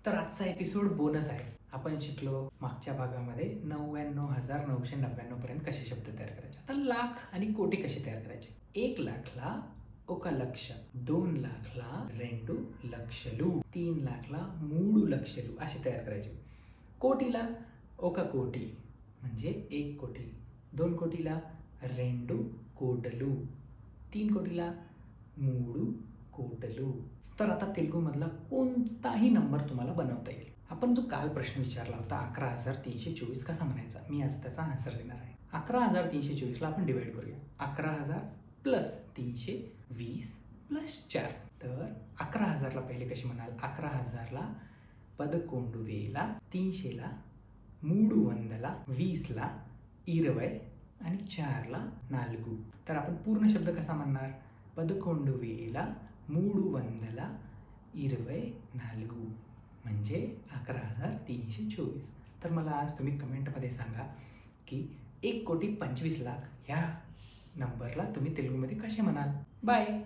तर आजचा episode bonus आहे. आपण शिकलो मागच्या भागामध्ये 99,999 पर्यंत कसे शब्द तयार करायचे. आता लाख आणि कोटी कसे तयार करायचे. 1 लाखला ఒక లక్ష, 2 लाखला 2 లక్షలు, 3 लाखला 3 లక్షలు असे तयार करायचे. कोटीला 1 కోటి म्हणजे 1 कोटी, 2 कोटीला 2 కోటలు, 3 कोटीला 3 కోటలు. तर आता तेलुगूमधला कोणताही नंबर तुम्हाला बनवता येईल. आपण जो काल प्रश्न विचारला होता 11,324 कसा म्हणायचा, मी आज त्याचा आन्सर देणार आहे. 11,324 ला आपण डिवाइड करूया. 11,000 प्लस 320 प्लस 4. तर 11,000 ला पहिले कशी म्हणाल. 11,000 ला 11,000, 300ला 300, 20ला 20 आणि 4ला 4. तर आपण पूर्ण शब्द कसा म्हणणार. 11,000 324 म्हणजे 11,324. तर मला आज तुम्ही कमेंटमध्ये सांगा की 1,25,00,000 ह्या नंबरला तुम्ही तेलुगूमध्ये कसे म्हणाल. बाय.